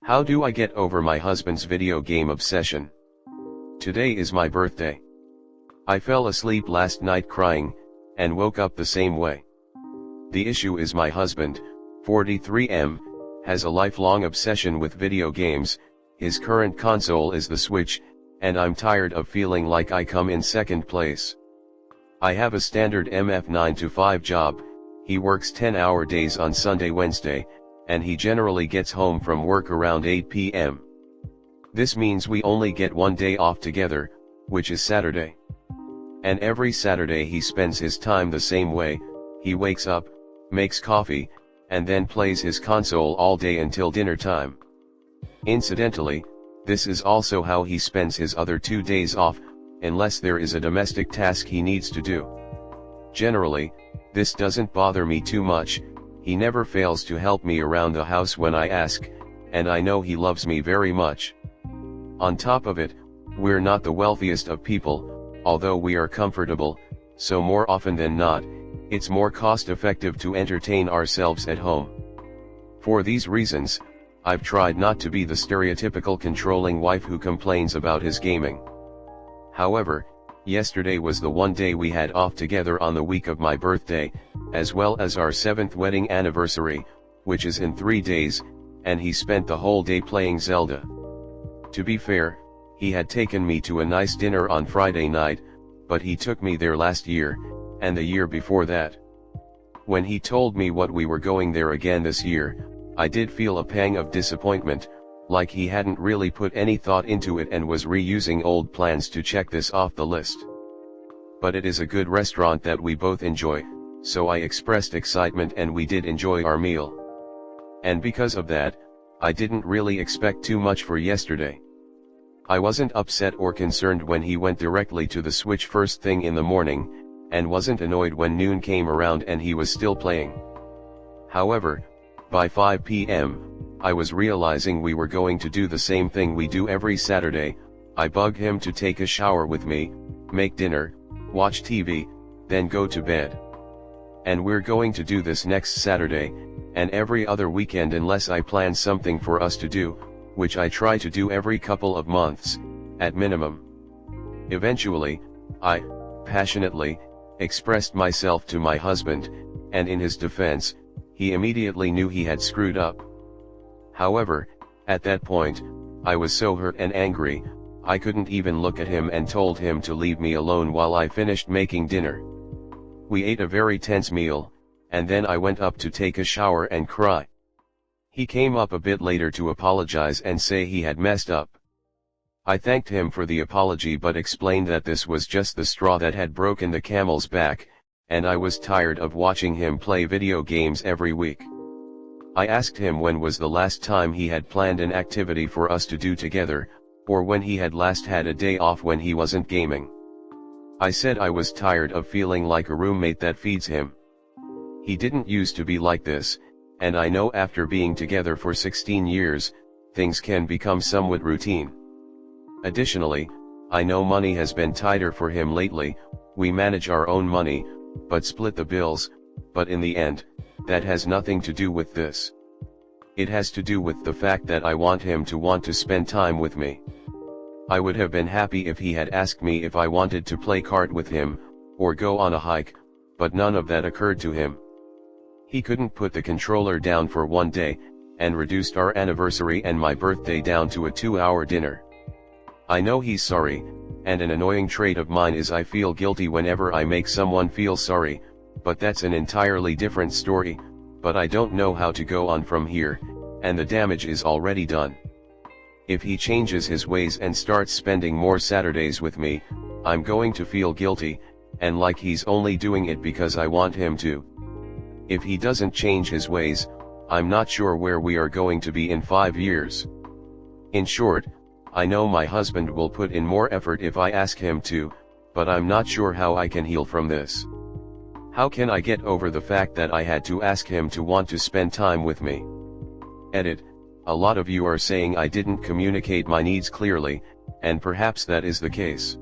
How do I get over my husband's video game obsession? Today is my birthday. I fell asleep last night crying, and woke up the same way. The issue is my husband, 43M, has a lifelong obsession with video games. His current console is the Switch, and I'm tired of feeling like I come in second place. I have a standard MF 9 to 5 job. He works 10-hour days on Sunday Wednesday, and he generally gets home from work around 8 p.m. This means we only get one day off together, which is Saturday. And every Saturday he spends his time the same way. He wakes up, makes coffee, and then plays his console all day until dinner time. Incidentally, this is also how he spends his other 2 days off, unless there is a domestic task he needs to do. Generally, this doesn't bother me too much. He never fails to help me around the house when I ask, and I know he loves me very much. On top of it, we're not the wealthiest of people, although we are comfortable, so more often than not, it's more cost-effective to entertain ourselves at home. For these reasons, I've tried not to be the stereotypical controlling wife who complains about his gaming. However, yesterday was the one day we had off together on the week of my birthday, as well as our 7th wedding anniversary, which is in 3 days, and he spent the whole day playing Zelda. To be fair, he had taken me to a nice dinner on Friday night, but he took me there last year, and the year before that. When he told me what we were going there again this year, I did feel a pang of disappointment, like he hadn't really put any thought into it and was reusing old plans to check this off the list. But it is a good restaurant that we both enjoy, so I expressed excitement and we did enjoy our meal. And because of that, I didn't really expect too much for yesterday. I wasn't upset or concerned when he went directly to the Switch first thing in the morning, and wasn't annoyed when noon came around and he was still playing. However, by 5 p.m., I was realizing we were going to do the same thing we do every Saturday. I bug him to take a shower with me, make dinner, watch TV, then go to bed. And we're going to do this next Saturday, and every other weekend unless I plan something for us to do, which I try to do every couple of months, at minimum. Eventually, I, passionately, expressed myself to my husband, and in his defense, he immediately knew he had screwed up. However, at that point, I was so hurt and angry, I couldn't even look at him and told him to leave me alone while I finished making dinner. We ate a very tense meal, and then I went up to take a shower and cry. He came up a bit later to apologize and say he had messed up. I thanked him for the apology but explained that this was just the straw that had broken the camel's back, and I was tired of watching him play video games every week. I asked him when was the last time he had planned an activity for us to do together, or when he had last had a day off when he wasn't gaming. I said I was tired of feeling like a roommate that feeds him. He didn't used to be like this, and I know after being together for 16 years, things can become somewhat routine. Additionally, I know money has been tighter for him lately. We manage our own money, but split the bills, but in the end, that has nothing to do with this. It has to do with the fact that I want him to want to spend time with me. I would have been happy if he had asked me if I wanted to play kart with him, or go on a hike, but none of that occurred to him. He couldn't put the controller down for one day, and reduced our anniversary and my birthday down to a 2-hour dinner. I know he's sorry, and an annoying trait of mine is I feel guilty whenever I make someone feel sorry, but that's an entirely different story. But I don't know how to go on from here, and the damage is already done. If he changes his ways and starts spending more Saturdays with me, I'm going to feel guilty, and like he's only doing it because I want him to. If he doesn't change his ways, I'm not sure where we are going to be in 5 years. In short, I know my husband will put in more effort if I ask him to, but I'm not sure how I can heal from this. How can I get over the fact that I had to ask him to want to spend time with me? Edit. A lot of you are saying I didn't communicate my needs clearly, and perhaps that is the case.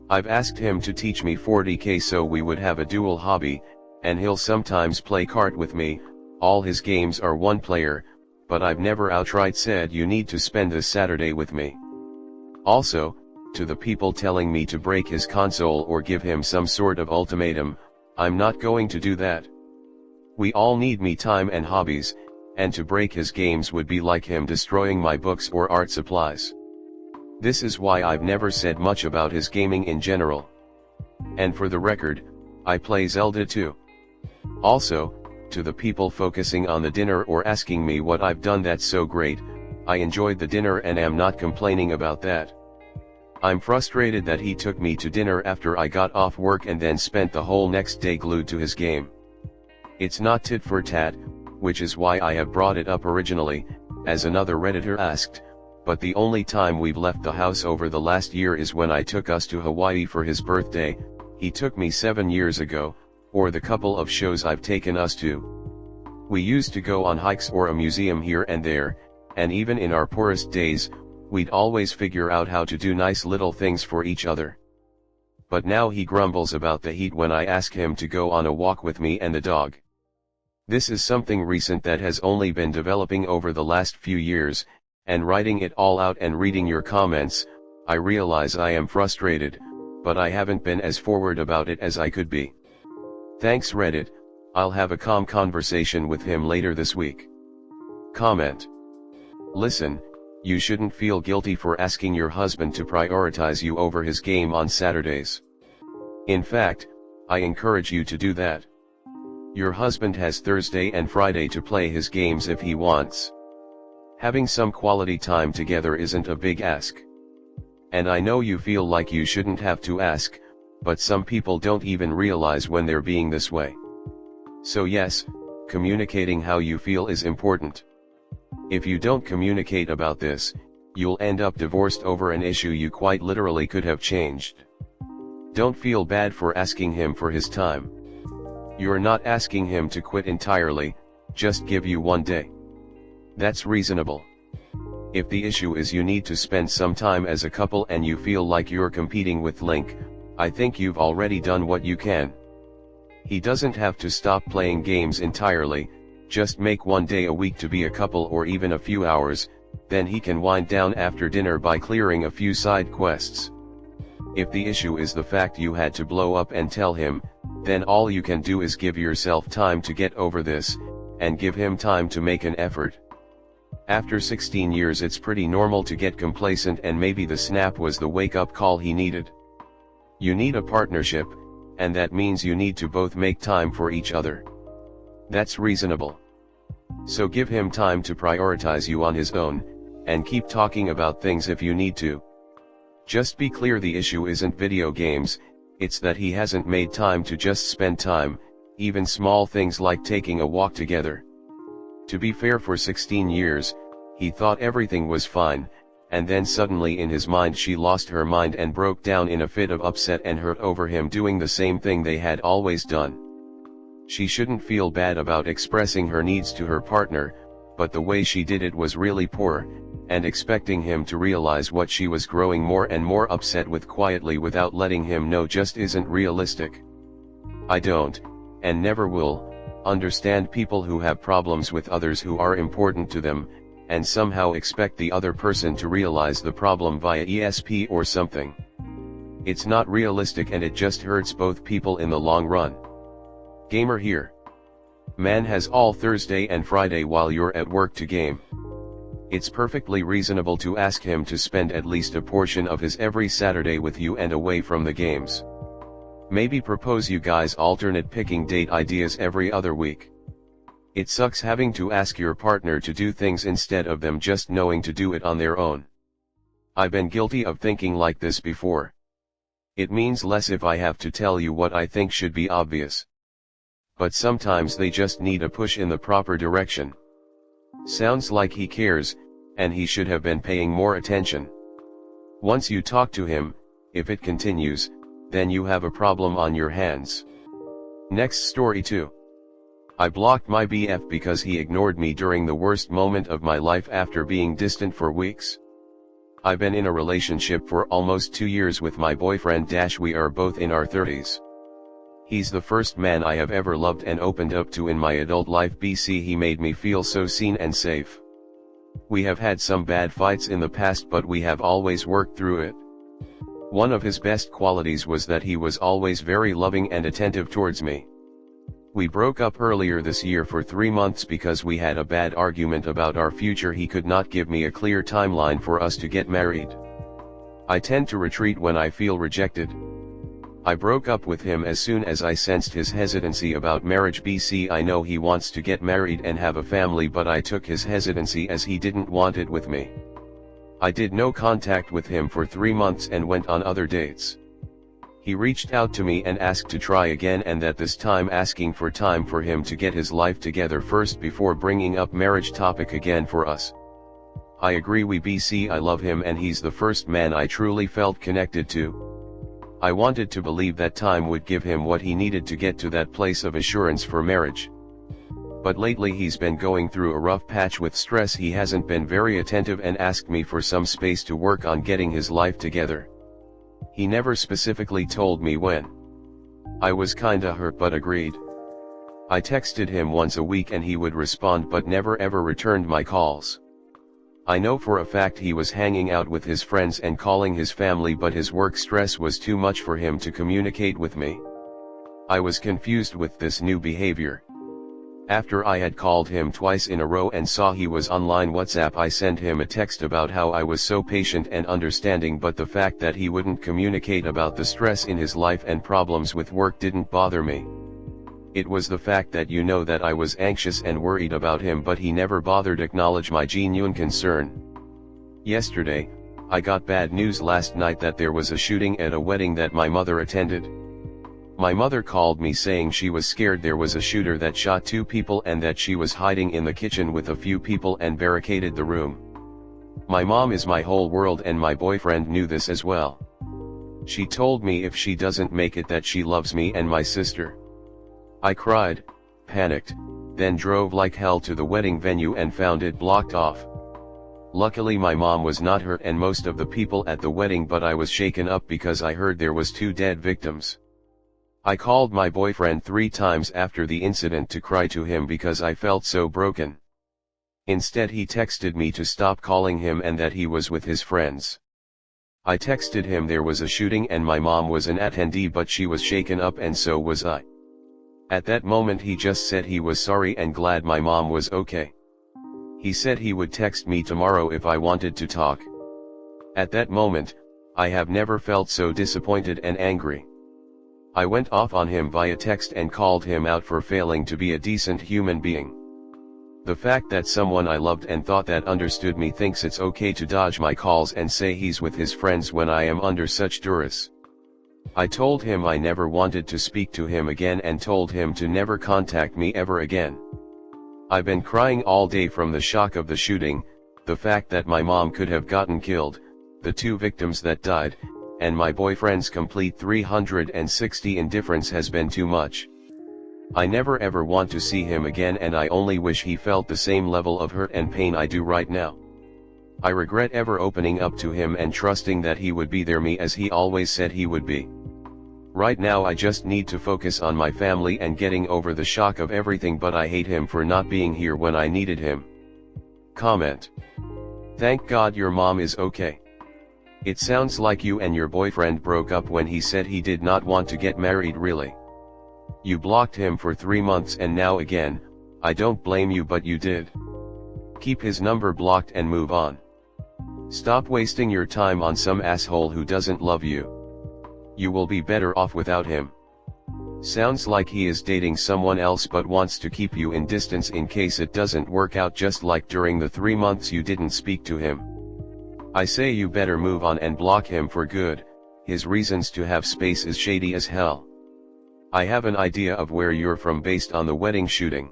I've asked him to teach me 40k so we would have a dual hobby, and he'll sometimes play kart with me. All his games are one player, but I've never outright said you need to spend this Saturday with me. Also, to the people telling me to break his console or give him some sort of ultimatum, I'm not going to do that. We all need me time and hobbies, and to break his games would be like him destroying my books or art supplies. This is why I've never said much about his gaming in general. And for the record, I play Zelda too. Also, to the people focusing on the dinner or asking me what I've done that's so great, I enjoyed the dinner and am not complaining about that. I'm frustrated that he took me to dinner after I got off work and then spent the whole next day glued to his game. It's not tit for tat, which is why I have brought it up originally, as another Redditor asked, but the only time we've left the house over the last year is when I took us to Hawaii for his birthday. He took me 7 years ago, or the couple of shows I've taken us to. We used to go on hikes or a museum here and there, and even in our poorest days, we'd always figure out how to do nice little things for each other. But now he grumbles about the heat when I ask him to go on a walk with me and the dog. This is something recent that has only been developing over the last few years, and writing it all out and reading your comments, I realize I am frustrated, but I haven't been as forward about it as I could be. Thanks Reddit, I'll have a calm conversation with him later this week. Comment. Listen, you shouldn't feel guilty for asking your husband to prioritize you over his game on Saturdays. In fact, I encourage you to do that. Your husband has Thursday and Friday to play his games if he wants. Having some quality time together isn't a big ask. And I know you feel like you shouldn't have to ask, but some people don't even realize when they're being this way. So yes, communicating how you feel is important. If you don't communicate about this, you'll end up divorced over an issue you quite literally could have changed. Don't feel bad for asking him for his time. You're not asking him to quit entirely, just give you 1 day. That's reasonable. If the issue is you need to spend some time as a couple and you feel like you're competing with Link, I think you've already done what you can. He doesn't have to stop playing games entirely, just make 1 day a week to be a couple or even a few hours, then he can wind down after dinner by clearing a few side quests. If the issue is the fact you had to blow up and tell him, then all you can do is give yourself time to get over this, and give him time to make an effort. After 16 years it's pretty normal to get complacent, and maybe the snap was the wake-up call he needed. You need a partnership, and that means you need to both make time for each other. That's reasonable. So give him time to prioritize you on his own, and keep talking about things if you need to. Just be clear the issue isn't video games, it's that he hasn't made time to just spend time, even small things like taking a walk together. To be fair, for 16 years, he thought everything was fine, and then suddenly in his mind she lost her mind and broke down in a fit of upset and hurt over him doing the same thing they had always done. She shouldn't feel bad about expressing her needs to her partner, but the way she did it was really poor, and expecting him to realize what she was growing more and more upset with quietly without letting him know just isn't realistic. I don't, and never will, understand people who have problems with others who are important to them, and somehow expect the other person to realize the problem via ESP or something. It's not realistic and it just hurts both people in the long run. Gamer here. Man has all Thursday and Friday while you're at work to game. It's perfectly reasonable to ask him to spend at least a portion of his every Saturday with you and away from the games. Maybe propose you guys alternate picking date ideas every other week. It sucks having to ask your partner to do things instead of them just knowing to do it on their own. I've been guilty of thinking like this before. It means less if I have to tell you what I think should be obvious. But sometimes they just need a push in the proper direction. Sounds like he cares, and he should have been paying more attention. Once you talk to him, if it continues, then you have a problem on your hands. Next story 2. I blocked my BF because he ignored me during the worst moment of my life after being distant for weeks. I've been in a relationship for almost 2 years with my boyfriend. We are both in our 30s. He's the first man I have ever loved and opened up to in my adult life. He made me feel so seen and safe. We have had some bad fights in the past, but we have always worked through it. One of his best qualities was that he was always very loving and attentive towards me. We broke up earlier this year for 3 months because we had a bad argument about our future. He could not give me a clear timeline for us to get married. I tend to retreat when I feel rejected. I broke up with him as soon as I sensed his hesitancy about marriage. I know he wants to get married and have a family, but I took his hesitancy as he didn't want it with me. I did no contact with him for 3 months and went on other dates. He reached out to me and asked to try again, and that this time asking for time for him to get his life together first before bringing up marriage topic again for us. I agree. I love him and he's the first man I truly felt connected to. I wanted to believe that time would give him what he needed to get to that place of assurance for marriage. But lately he's been going through a rough patch with stress. He hasn't been very attentive and asked me for some space to work on getting his life together. He never specifically told me when. I was kinda hurt but agreed. I texted him once a week and he would respond but never ever returned my calls. I know for a fact he was hanging out with his friends and calling his family, but his work stress was too much for him to communicate with me. I was confused with this new behavior. After I had called him twice in a row and saw he was online WhatsApp, I sent him a text about how I was so patient and understanding, but the fact that he wouldn't communicate about the stress in his life and problems with work didn't bother me. It was the fact that that I was anxious and worried about him, but he never bothered acknowledge my genuine concern. Yesterday, I got bad news last night that there was a shooting at a wedding that my mother attended. My mother called me saying she was scared there was a shooter that shot 2 people and that she was hiding in the kitchen with a few people and barricaded the room. My mom is my whole world and my boyfriend knew this as well. She told me if she doesn't make it that she loves me and my sister. I cried, panicked, then drove like hell to the wedding venue and found it blocked off. Luckily my mom was not hurt and most of the people at the wedding, but I was shaken up because I heard there was 2 dead victims. I called my boyfriend 3 times after the incident to cry to him because I felt so broken. Instead he texted me to stop calling him and that he was with his friends. I texted him there was a shooting and my mom was an attendee, but she was shaken up and so was I. At that moment he just said he was sorry and glad my mom was okay. He said he would text me tomorrow if I wanted to talk. At that moment, I have never felt so disappointed and angry. I went off on him via text and called him out for failing to be a decent human being. The fact that someone I loved and thought that understood me thinks it's okay to dodge my calls and say he's with his friends when I am under such duress. I told him I never wanted to speak to him again and told him to never contact me ever again. I've been crying all day from the shock of the shooting, the fact that my mom could have gotten killed, the 2 victims that died, and my boyfriend's complete 360 indifference has been too much. I never ever want to see him again and I only wish he felt the same level of hurt and pain I do right now. I regret ever opening up to him and trusting that he would be there me as he always said he would be. Right now I just need to focus on my family and getting over the shock of everything, but I hate him for not being here when I needed him. Comment. Thank God your mom is okay. It sounds like you and your boyfriend broke up when he said he did not want to get married. Really? You blocked him for 3 months and now again. I don't blame you, but you did. Keep his number blocked and move on. Stop wasting your time on some asshole who doesn't love you. You will be better off without him. Sounds like he is dating someone else but wants to keep you in distance in case it doesn't work out, just like during the 3 months you didn't speak to him. I say you better move on and block him for good. His reasons to have space is shady as hell. I have an idea of where you're from based on the wedding shooting.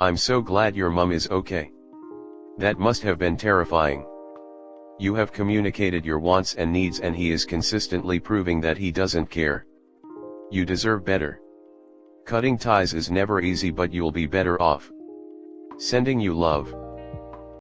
I'm so glad your mom is okay. That must have been terrifying. You have communicated your wants and needs and he is consistently proving that he doesn't care. You deserve better. Cutting ties is never easy, but you'll be better off. Sending you love.